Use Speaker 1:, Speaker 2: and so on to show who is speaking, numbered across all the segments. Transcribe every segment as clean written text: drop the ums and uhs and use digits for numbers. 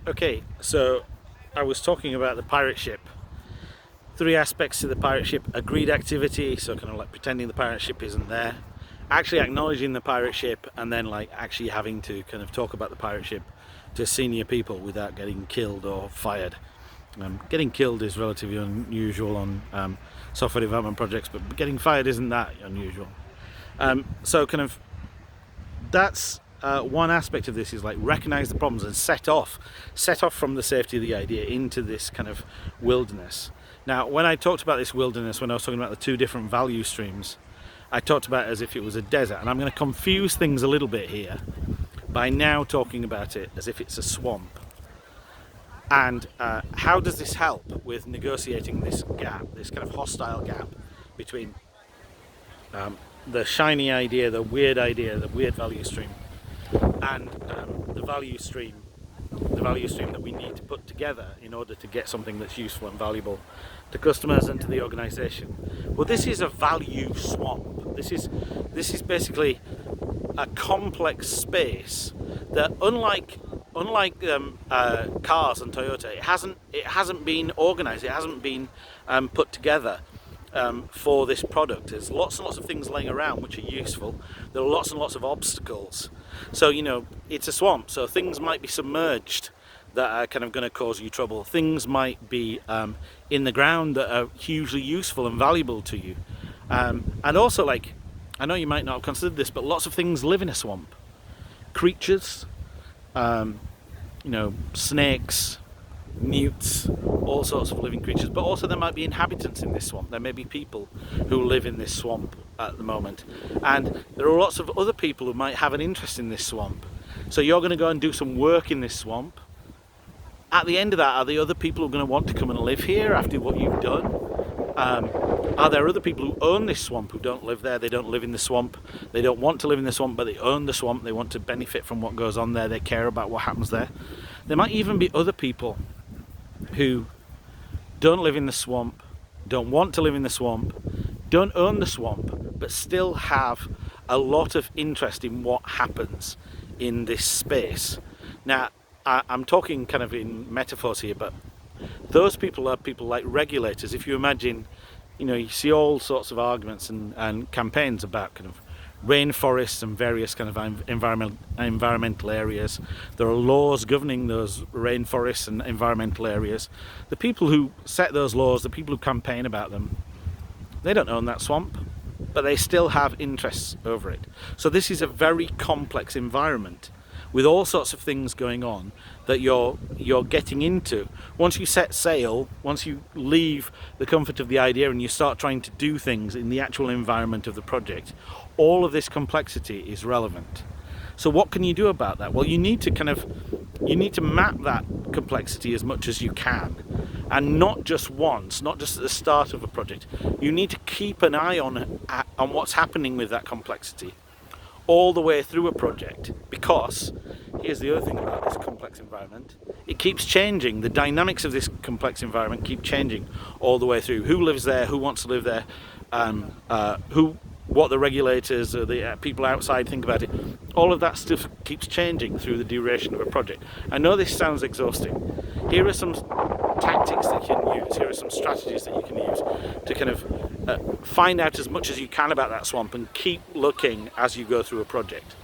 Speaker 1: Okay, so I was talking about the pirate ship. Three aspects to the pirate ship: agreed activity, so kind of like pretending the pirate ship isn't there, actually acknowledging the pirate ship, and then like actually having to kind of talk about the pirate ship to senior people without getting killed or fired. Getting killed is relatively unusual on software development projects, but getting fired isn't that unusual. So kind of that's one aspect of this, is like recognize the problems and set off from the safety of the idea into this kind of wilderness. Now, when I talked about this wilderness, when I was talking about the two different value streams, I talked about it as if it was a desert, and I'm going to confuse things a little bit here by now talking about it as if it's a swamp. And how does this help with negotiating this gap, this kind of hostile gap between the shiny idea, the weird value stream, and the value stream that we need to put together in order to get something that's useful and valuable to customers and to the organization? Well, this is a value swamp. This is basically a complex space that, unlike cars and Toyota, it hasn't been organized, it hasn't been put together for this product. There's lots and lots of things laying around which are useful. There are lots and lots of obstacles. So, it's a swamp, so things might be submerged that are kind of going to cause you trouble. Things might be in the ground that are hugely useful and valuable to you. And also, like, I know you might not have considered this, but lots of things live in a swamp. Creatures, snakes, newts, all sorts of living creatures, but also there might be inhabitants in this swamp. There may be people who live in this swamp at the moment, and there are lots of other people who might have an interest in this swamp. So you're going to go and do some work in this swamp. At the end of that, are the other people who are going to want to come and live here after what you've done? Are there other people who own this swamp who don't live there? They don't live in the swamp, they don't want to live in the swamp, but they own the swamp, they want to benefit from what goes on there, they care about what happens there. There might even be other people who don't live in the swamp, don't want to live in the swamp, don't own the swamp, but still have a lot of interest in what happens in this space. Now, I'm talking kind of in metaphors here, but those people are people like regulators. If you imagine, you see all sorts of arguments and campaigns about kind of rainforests and various kind of environmental areas. There are laws governing those rainforests and environmental areas. The people who set those laws, the people who campaign about them, they don't own that swamp, but they still have interests over it. So this is a very complex environment with all sorts of things going on that you're getting into. Once you set sail, once you leave the comfort of the idea and you start trying to do things in the actual environment of the project, all of this complexity is relevant. So what can you do about that? Well, you need to map that complexity as much as you can, and not just once, not just at the start of a project. You need to keep an eye on what's happening with that complexity all the way through a project, because here's the other thing about this complex environment: it keeps changing. The dynamics of this complex environment keep changing all the way through. Who lives there? Who wants to live there? What the regulators or the people outside think about it. All of that stuff keeps changing through the duration of a project. I know this sounds exhausting. Here are some tactics that you can use. Here are some strategies that you can use to kind of find out as much as you can about that swamp and keep looking as you go through a project.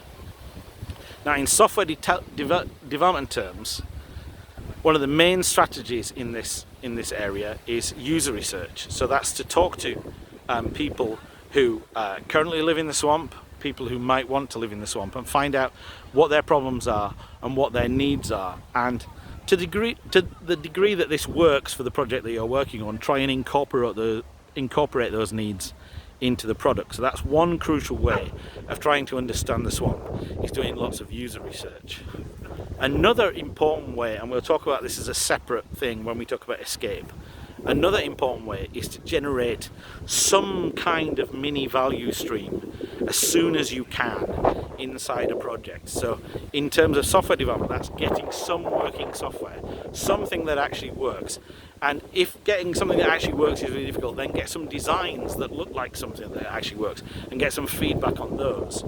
Speaker 1: Now, in software development terms, one of the main strategies in this area is user research. So that's to talk to people who currently live in the swamp, people who might want to live in the swamp, and find out what their problems are and what their needs are. And to the degree that this works for the project that you're working on, try and incorporate those needs into the product. So that's one crucial way of trying to understand the swamp, is doing lots of user research. Another important way, and we'll talk about this as a separate thing when we talk about escape, another important way is to generate some kind of mini value stream as soon as you can inside a project. So in terms of software development, that's getting some working software, something that actually works. And if getting something that actually works is really difficult, then get some designs that look like something that actually works and get some feedback on those.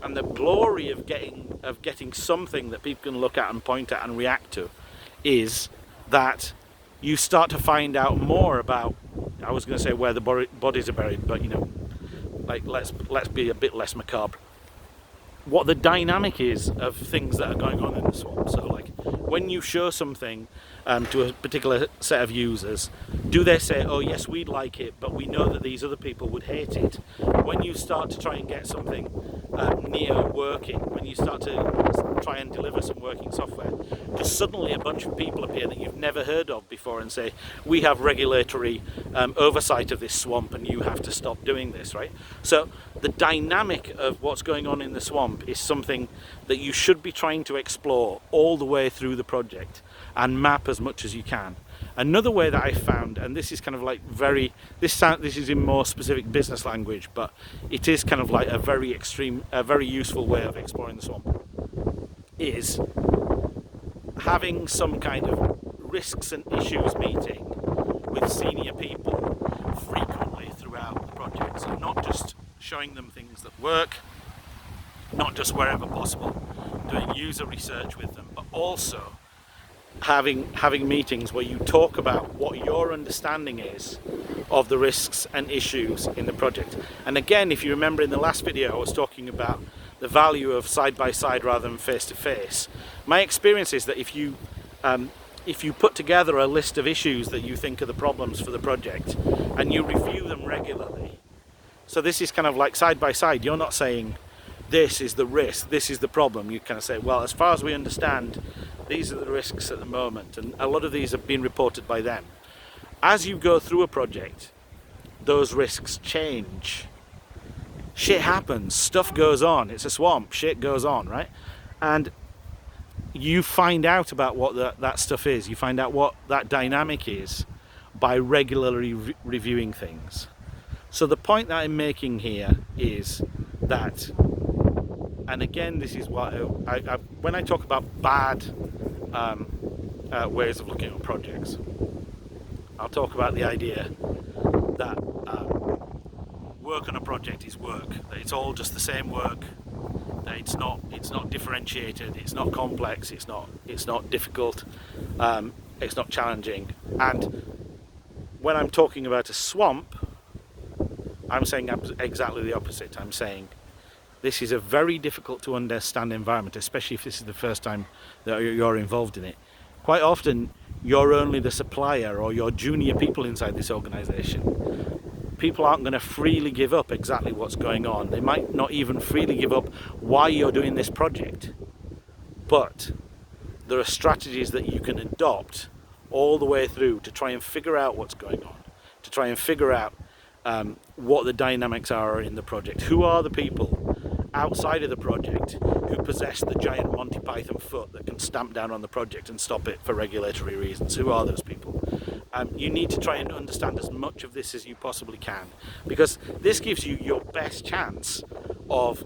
Speaker 1: And the glory of getting something that people can look at and point at and react to is that you start to find out more about, I was going to say where the bodies are buried, but like let's be a bit less macabre, what the dynamic is of things that are going on in the swamp. So like when you show something to a particular set of users, do they say, oh yes, we'd like it, but we know that these other people would hate it? When you start to try and get something near working, when you start to try and deliver some working software, just suddenly a bunch of people appear that you've never heard of before and say, we have regulatory oversight of this swamp and you have to stop doing this, right? So the dynamic of what's going on in the swamp is something that you should be trying to explore all the way through the project and map as much as you can. Another way that I found, and this is kind of like this is in more specific business language, but it is kind of like a very useful way of exploring the swamp, is having some kind of risks and issues meeting with senior people frequently throughout the project. So not just showing them things that work, not just wherever possible, doing user research with them, but also having meetings where you talk about what your understanding is of the risks and issues in the project. And again, if you remember in the last video, I was talking about the value of side-by-side rather than face-to-face. My experience is that if you put together a list of issues that you think are the problems for the project and you review them regularly, so this is kind of like side-by-side, you're not saying this is the risk, this is the problem. You kind of say, well, as far as we understand, these are the risks at the moment, and a lot of these have been reported by them. As you go through a project, those risks change. Shit happens, stuff goes on, it's a swamp, shit goes on, right? And you find out about what that stuff is, you find out what that dynamic is by regularly reviewing things. So the point that I'm making here is that, and again, this is what when I talk about bad ways of looking at projects, I'll talk about the idea that work on a project is work, that it's all just the same work, that it's not differentiated, it's not complex, it's not difficult, it's not challenging. And when I'm talking about a swamp, I'm saying exactly the opposite. I'm saying this is a very difficult to understand environment, especially if this is the first time that you're involved in it. Quite often, you're only the supplier or you're junior people inside this organization. People aren't going to freely give up exactly what's going on. They might not even freely give up why you're doing this project. But there are strategies that you can adopt all the way through to try and figure out what's going on, to try and figure out what the dynamics are in the project. Who are the people outside of the project who possess the giant Monty Python foot that can stamp down on the project and stop it for regulatory reasons? Who are those people? You need to try and understand as much of this as you possibly can, because this gives you your best chance of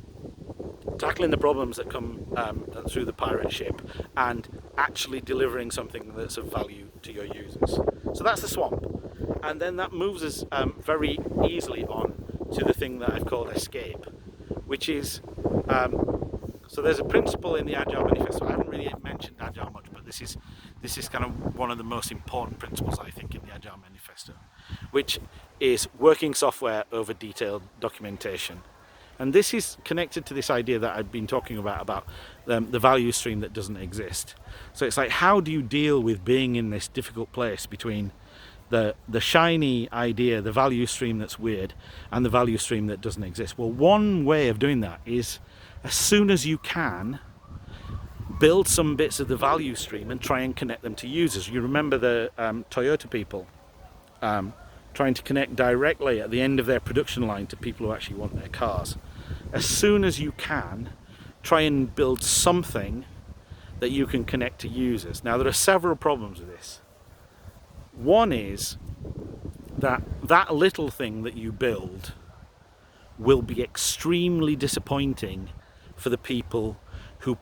Speaker 1: tackling the problems that come through the pirate ship and actually delivering something that's of value to your users. So that's the swamp. And then that moves us very easily on to the thing that I've called escape, which is, so there's a principle in the Agile Manifesto. I haven't really mentioned Agile much, but this is kind of one of the most important principles, I think, in the Agile Manifesto, which is working software over detailed documentation. And this is connected to this idea that I've been talking about the value stream that doesn't exist. So it's like, how do you deal with being in this difficult place between the shiny idea, the value stream that's weird, and the value stream that doesn't exist? Well, one way of doing that is, as soon as you can, build some bits of the value stream and try and connect them to users. You remember the Toyota people trying to connect directly at the end of their production line to people who actually want their cars. As soon as you can, try and build something that you can connect to users. Now, there are several problems with this. One is that little thing that you build will be extremely disappointing for the people who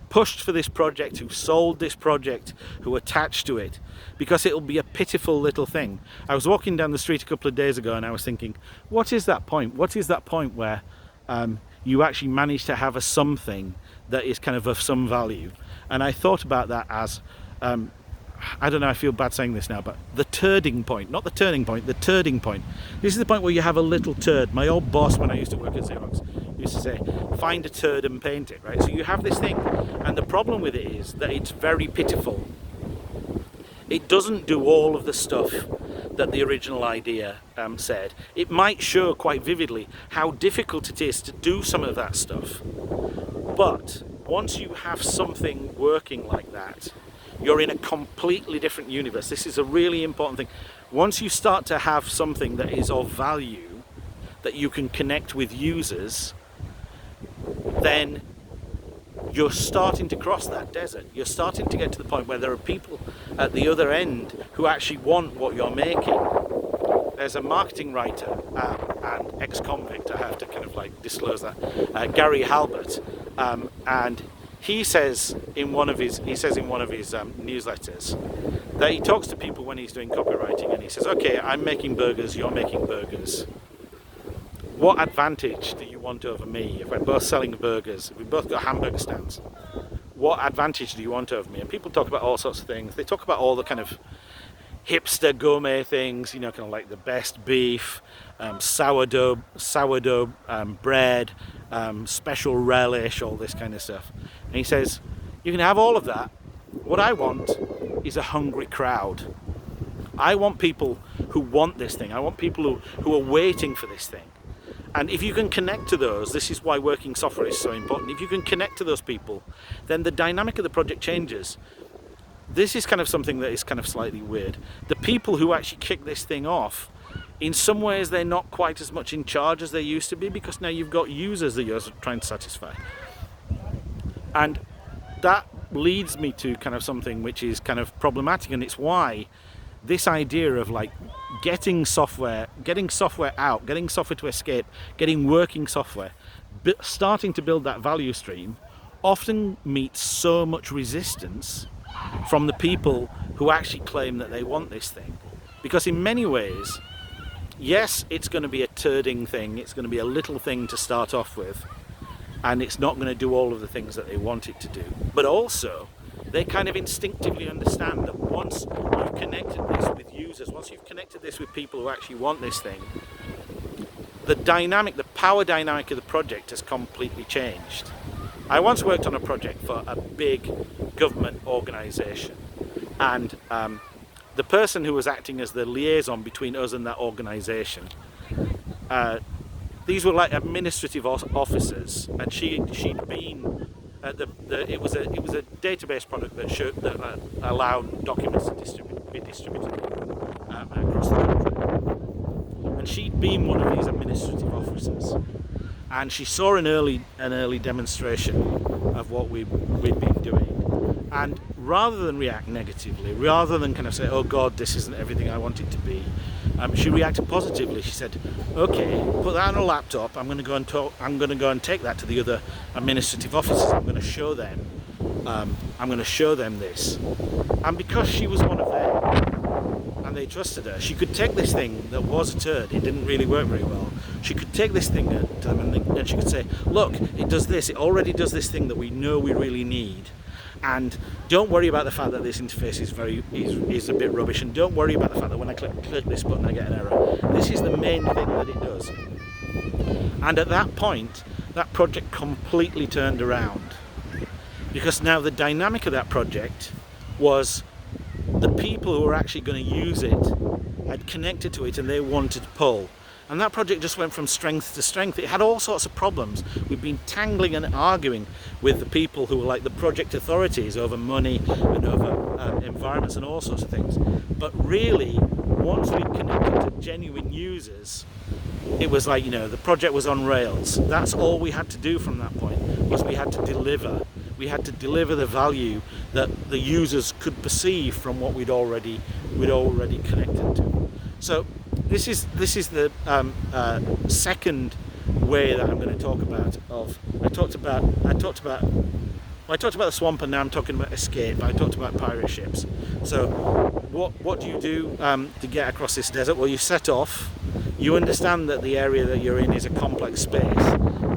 Speaker 1: pushed for this project, who sold this project, who attached to it, because it'll be a pitiful little thing. I was walking down the street a couple of days ago and I was thinking, what is that point? What is that point where you actually manage to have a something that is kind of some value. And I thought about that as, I don't know, I feel bad saying this now, but the turding point, not the turning point, the turding point. This is the point where you have a little turd. My old boss, when I used to work at Xerox, used to say, find a turd and paint it, right? So you have this thing, and the problem with it is that it's very pitiful. It doesn't do all of the stuff that the original idea said. It might show quite vividly how difficult it is to do some of that stuff. But once you have something working like that, you're in a completely different universe. This is a really important thing. Once you start to have something that is of value, that you can connect with users, then you're starting to cross that desert. You're starting to get to the point where there are people at the other end who actually want what you're making. There's a marketing writer and ex-convict, I have to kind of like disclose that, Gary Halbert, and he says in one of his newsletters that he talks to people when he's doing copywriting, and he says, okay, I'm making burgers, you're making burgers. What advantage do you want over me if we're both selling burgers, if we both got hamburger stands? What advantage do you want over me? And people talk about all sorts of things. They talk about all the kind of hipster gourmet things, you know, kind of like the best beef, sourdough bread, special relish, all this kind of stuff. And he says, you can have all of that. What I want is a hungry crowd. I want people who want this thing. I want people who are waiting for this thing. And if you can connect to those, this is why working software is so important. If you can connect to those people, then the dynamic of the project changes. This is kind of something that is kind of slightly weird. The people who actually kick this thing off, in some ways they're not quite as much in charge as they used to be, because now you've got users that you're trying to satisfy. And that leads me to kind of something which is kind of problematic, and it's why this idea of like getting software out, getting software to escape, getting working software, starting to build that value stream, often meets so much resistance from the people who actually claim that they want this thing. Because in many ways, yes, it's going to be a turding thing, it's going to be a little thing to start off with, and it's not going to do all of the things that they want it to do. But also, they kind of instinctively understand that once you've connected this with users, once you've connected this with people who actually want this thing, the power dynamic of the project has completely changed. I once worked on a project for a big government organisation, and the person who was acting as the liaison between us and that organisation, these were like administrative officers, and she'd been it was a database product that allowed documents to be distributed across the country, and she'd been one of these administrative officers, and she saw an early demonstration of what we'd been doing, and rather than react negatively, rather than kind of say, oh God, this isn't everything I want it to be, she reacted positively. She said, okay, put that on a laptop, I'm going to go and take that to the other administrative officers, I'm going to show them this. And because she was one of them and they trusted her, she could take this thing that was a turd, it didn't really work very well, she could take this thing to them and she could say, look, it does this, it already does this thing that we know we really need. And don't worry about the fact that this interface is a bit rubbish, and don't worry about the fact that when I click this button I get an error. This is the main thing that it does. And at that point, that project completely turned around, because now the dynamic of that project was the people who were actually going to use it had connected to it and they wanted to pull. And that project just went from strength to strength. It had all sorts of problems. We've been tangling and arguing with the people who were like the project authorities over money and over environments and all sorts of things. But really, once we connected to genuine users, it was like, you know, the project was on rails. That's all we had to do from that point, was we had to deliver. We had to deliver the value that the users could perceive from what we'd already connected to. So this is the second way that I'm going to talk about. I talked about the swamp, and now I'm talking about escape. I talked about pirate ships. So what do you do to get across this desert? Well, you set off. You understand that the area that you're in is a complex space,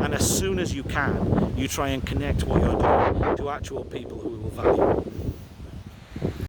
Speaker 1: and as soon as you can, you try and connect what you're doing to actual people who will value it.